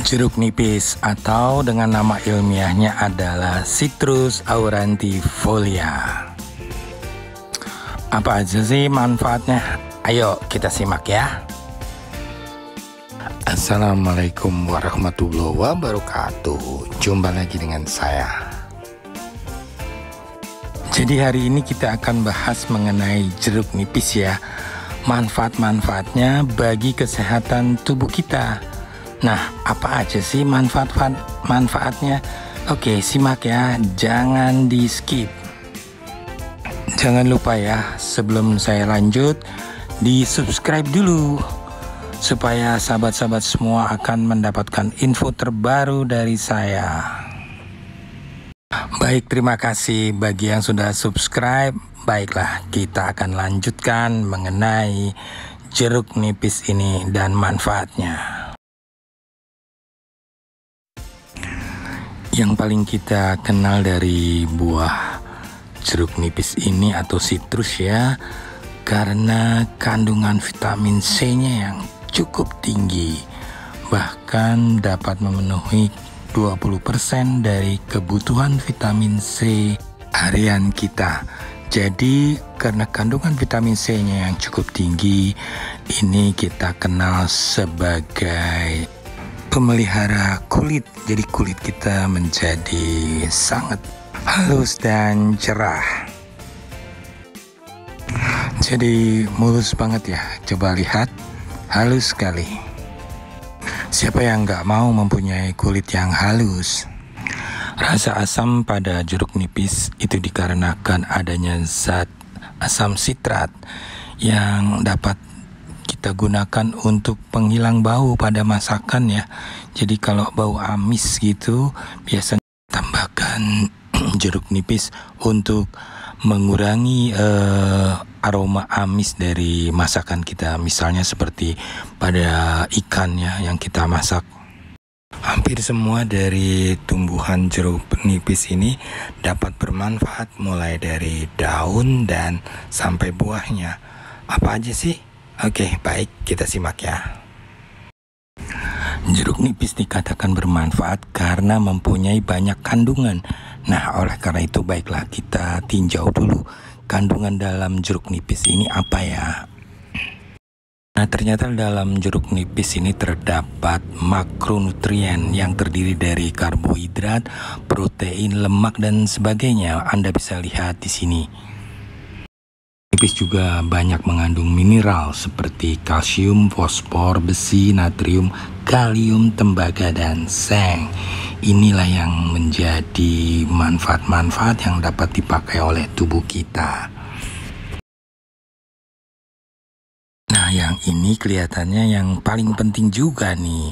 Jeruk nipis atau dengan nama ilmiahnya adalah Citrus aurantifolia. Apa aja sih manfaatnya? Ayo kita simak ya. Assalamualaikum warahmatullahi wabarakatuh. Jumpa lagi dengan saya. Jadi hari ini kita akan bahas mengenai jeruk nipis ya. Manfaat-manfaatnya bagi kesehatan tubuh kita. Nah, apa aja sih manfaatnya? Oke, simak ya, jangan di skip. Jangan lupa ya, sebelum saya lanjut, di subscribe dulu supaya sahabat-sahabat semua akan mendapatkan info terbaru dari saya. Baik, terima kasih bagi yang sudah subscribe. Baiklah, kita akan lanjutkan mengenai jeruk nipis ini dan manfaatnya. Yang paling kita kenal dari buah jeruk nipis ini atau sitrus ya, karena kandungan vitamin C-nya yang cukup tinggi, bahkan dapat memenuhi 20% dari kebutuhan vitamin C harian kita. Jadi karena kandungan vitamin C-nya yang cukup tinggi, ini kita kenal sebagai pemelihara kulit. Jadi kulit kita menjadi sangat halus dan cerah. Jadi mulus banget ya. Coba lihat, halus sekali. Siapa yang nggak mau mempunyai kulit yang halus? Rasa asam pada jeruk nipis itu dikarenakan adanya zat asam sitrat yang dapat kita gunakan untuk penghilang bau pada masakan ya. Jadi kalau bau amis gitu, biasanya tambahkan jeruk nipis untuk mengurangi aroma amis dari masakan kita. Misalnya seperti pada ikan ya yang kita masak. Hampir semua dari tumbuhan jeruk nipis ini dapat bermanfaat, mulai dari daun dan sampai buahnya. Apa aja sih? Oke, baik, kita simak ya. Jeruk nipis dikatakan bermanfaat karena mempunyai banyak kandungan. Nah, oleh karena itu baiklah kita tinjau dulu kandungan dalam jeruk nipis ini apa ya. Nah, ternyata dalam jeruk nipis ini terdapat makronutrien yang terdiri dari karbohidrat, protein, lemak, dan sebagainya. Anda bisa lihat di sini. Nipis juga banyak mengandung mineral seperti kalsium, fosfor, besi, natrium, kalium, tembaga, dan seng. Inilah yang menjadi manfaat-manfaat yang dapat dipakai oleh tubuh kita. Nah, yang ini kelihatannya yang paling penting juga nih,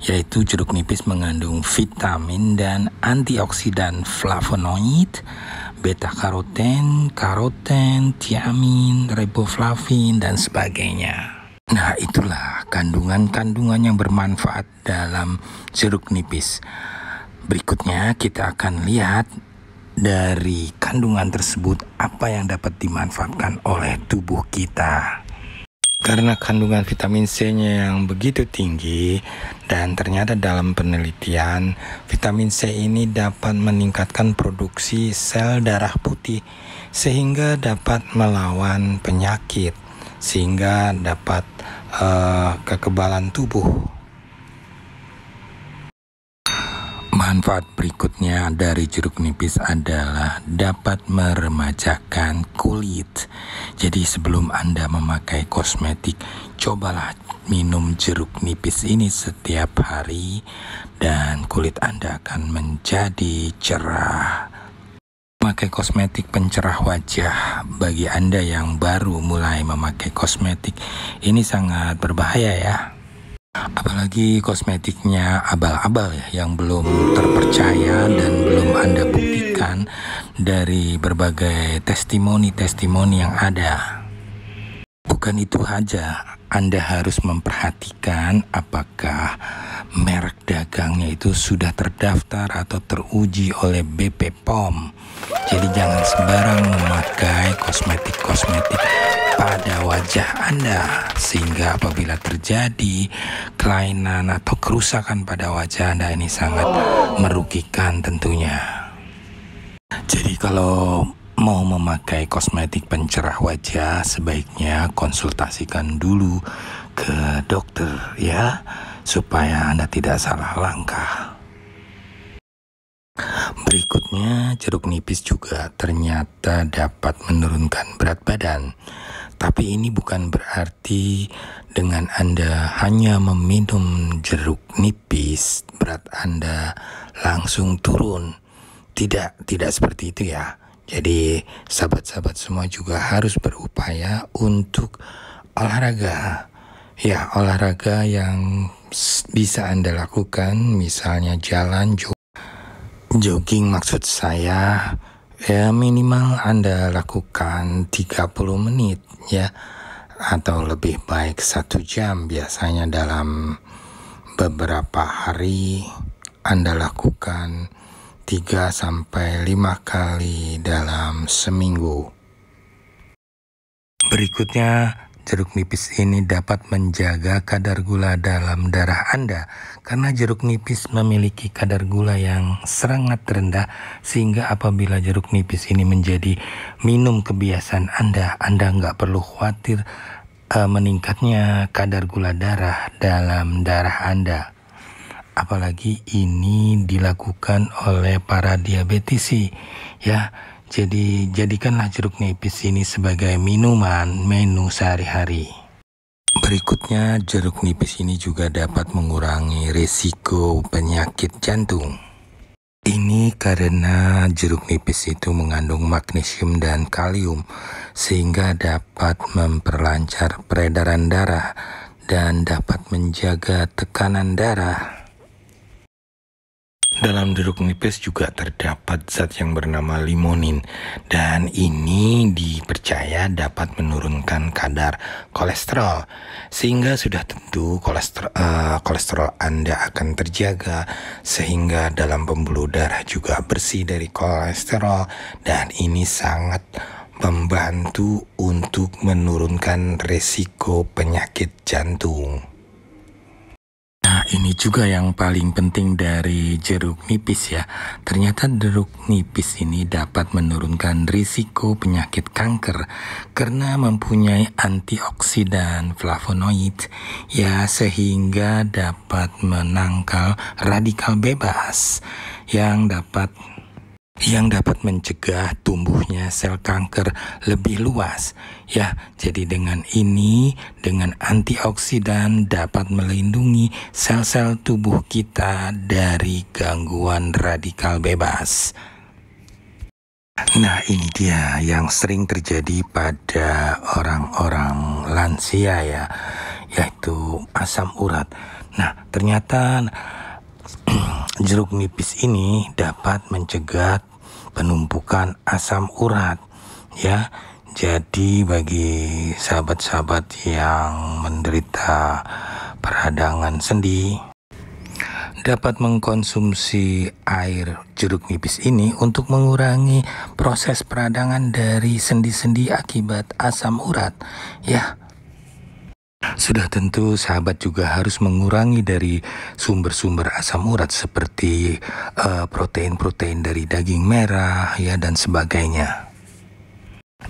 yaitu jeruk nipis mengandung vitamin dan antioksidan flavonoid, beta-karoten, karoten, tiamin, riboflavin, dan sebagainya. Nah, itulah kandungan-kandungan yang bermanfaat dalam jeruk nipis. Berikutnya kita akan lihat dari kandungan tersebut apa yang dapat dimanfaatkan oleh tubuh kita. Karena kandungan vitamin C-nya yang begitu tinggi, dan ternyata dalam penelitian vitamin C ini dapat meningkatkan produksi sel darah putih sehingga dapat melawan penyakit, sehingga dapat kekebalan tubuh. Manfaat berikutnya dari jeruk nipis adalah dapat meremajakan kulit. Jadi sebelum Anda memakai kosmetik, cobalah minum jeruk nipis ini setiap hari dan kulit Anda akan menjadi cerah. Memakai kosmetik pencerah wajah bagi Anda yang baru mulai memakai kosmetik ini sangat berbahaya ya. Apalagi kosmetiknya abal-abal ya, yang belum terpercaya dan belum Anda buktikan dari berbagai testimoni-testimoni yang ada. Bukan itu saja, Anda harus memperhatikan apakah merek dagangnya itu sudah terdaftar atau teruji oleh BP POM. Jadi jangan sembarang memakai kosmetik-kosmetik pada wajah Anda, sehingga apabila terjadi kelainan atau kerusakan pada wajah Anda ini sangat merugikan tentunya. Jadi kalau mau memakai kosmetik pencerah wajah, sebaiknya konsultasikan dulu ke dokter ya, supaya Anda tidak salah langkah. Berikutnya, jeruk nipis juga ternyata dapat menurunkan berat badan. Tapi ini bukan berarti dengan Anda hanya meminum jeruk nipis, berat Anda langsung turun. Tidak seperti itu ya. Jadi sahabat-sahabat semua juga harus berupaya untuk olahraga. Ya, olahraga yang bisa Anda lakukan, misalnya jalan, jogging maksud saya, ya minimal Anda lakukan 30 menit ya, atau lebih baik 1 jam. Biasanya dalam beberapa hari Anda lakukan 3-5 kali dalam seminggu. Berikutnya, jeruk nipis ini dapat menjaga kadar gula dalam darah Anda, karena jeruk nipis memiliki kadar gula yang sangat rendah, sehingga apabila jeruk nipis ini menjadi minum kebiasaan Anda nggak perlu khawatir meningkatnya kadar gula darah dalam darah Anda. Apalagi ini dilakukan oleh para diabetisi ya. Jadi jadikanlah jeruk nipis ini sebagai minuman menu sehari-hari. Berikutnya, jeruk nipis ini juga dapat mengurangi risiko penyakit jantung. Ini karena jeruk nipis itu mengandung magnesium dan kalium, sehingga dapat memperlancar peredaran darah dan dapat menjaga tekanan darah. Dalam jeruk nipis juga terdapat zat yang bernama limonin, dan ini dipercaya dapat menurunkan kadar kolesterol, sehingga sudah tentu kolesterol Anda akan terjaga, sehingga dalam pembuluh darah juga bersih dari kolesterol, dan ini sangat membantu untuk menurunkan risiko penyakit jantung. Nah, ini juga yang paling penting dari jeruk nipis ya. Ternyata jeruk nipis ini dapat menurunkan risiko penyakit kanker karena mempunyai antioksidan flavonoid ya, sehingga dapat menangkal radikal bebas yang dapat mencegah tumbuhnya sel kanker lebih luas ya. Jadi dengan antioksidan dapat melindungi sel-sel tubuh kita dari gangguan radikal bebas. Nah, ini dia yang sering terjadi pada orang-orang lansia ya, yaitu asam urat. Nah, ternyata jeruk nipis ini dapat mencegah penumpukan asam urat ya. Jadi bagi sahabat-sahabat yang menderita peradangan sendi dapat mengkonsumsi air jeruk nipis ini untuk mengurangi proses peradangan dari sendi-sendi akibat asam urat ya. Sudah tentu sahabat juga harus mengurangi dari sumber-sumber asam urat seperti protein-protein dari daging merah ya, dan sebagainya.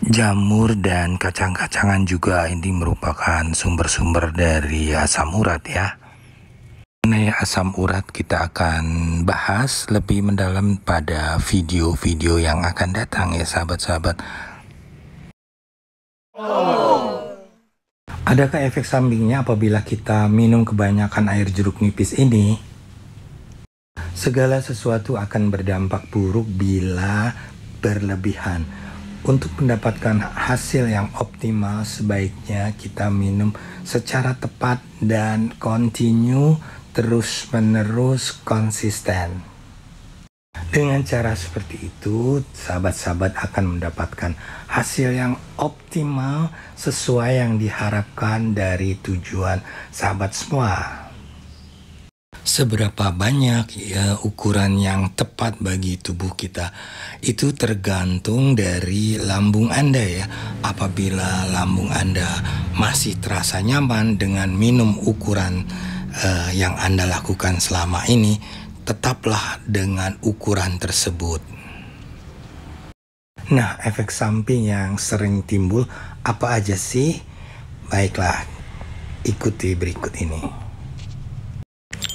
Jamur dan kacang-kacangan juga ini merupakan sumber-sumber dari asam urat ya. Mengenai asam urat kita akan bahas lebih mendalam pada video-video yang akan datang ya sahabat-sahabat. Adakah efek sampingnya apabila kita minum kebanyakan air jeruk nipis ini? Segala sesuatu akan berdampak buruk bila berlebihan. Untuk mendapatkan hasil yang optimal, sebaiknya kita minum secara tepat dan kontinu, terus-menerus, konsisten. Dengan cara seperti itu, sahabat-sahabat akan mendapatkan hasil yang optimal sesuai yang diharapkan dari tujuan sahabat semua. Seberapa banyak ya ukuran yang tepat bagi tubuh kita itu tergantung dari lambung Anda ya. Apabila lambung Anda masih terasa nyaman dengan minum ukuran yang Anda lakukan selama ini, tetaplah dengan ukuran tersebut. Nah, efek samping yang sering timbul apa aja sih? Baiklah, ikuti berikut ini.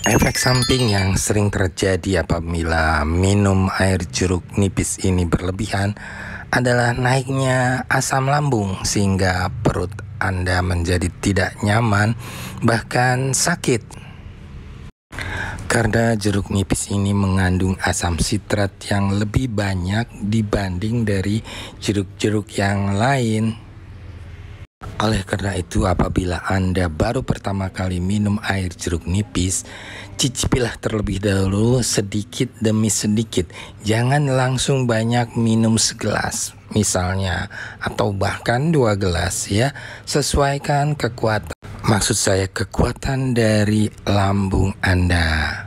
Efek samping yang sering terjadi apabila minum air jeruk nipis ini berlebihan adalah naiknya asam lambung sehingga perut Anda menjadi tidak nyaman, bahkan sakit. Karena jeruk nipis ini mengandung asam sitrat yang lebih banyak dibanding dari jeruk-jeruk yang lain. Oleh karena itu, apabila Anda baru pertama kali minum air jeruk nipis, cicipilah terlebih dahulu sedikit demi sedikit. Jangan langsung banyak minum segelas misalnya, atau bahkan 2 gelas ya. Sesuaikan kekuatan, maksud saya kekuatan dari lambung Anda.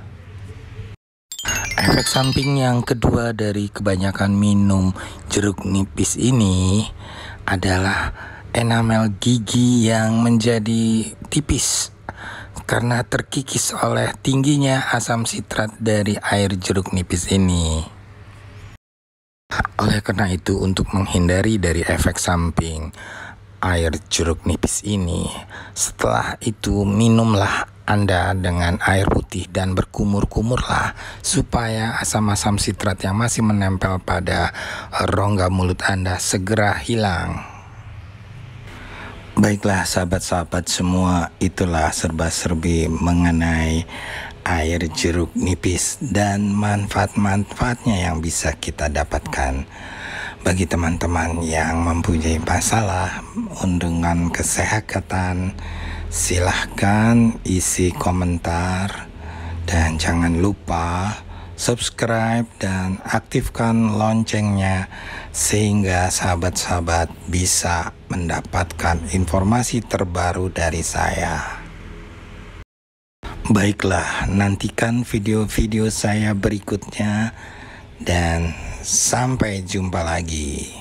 Efek samping yang kedua dari kebanyakan minum jeruk nipis ini adalah enamel gigi yang menjadi tipis karena terkikis oleh tingginya asam sitrat dari air jeruk nipis ini. Oleh karena itu, untuk menghindari dari efek samping air jeruk nipis ini, setelah itu minumlah Anda dengan air putih dan berkumur-kumurlah supaya asam-asam sitrat yang masih menempel pada rongga mulut Anda segera hilang. Baiklah sahabat-sahabat semua, itulah serba-serbi mengenai air jeruk nipis dan manfaat-manfaatnya yang bisa kita dapatkan. Bagi teman-teman yang mempunyai masalah dengan kesehatan, silahkan isi komentar dan jangan lupa subscribe dan aktifkan loncengnya sehingga sahabat-sahabat bisa mendapatkan informasi terbaru dari saya. Baiklah, nantikan video-video saya berikutnya dan sampai jumpa lagi.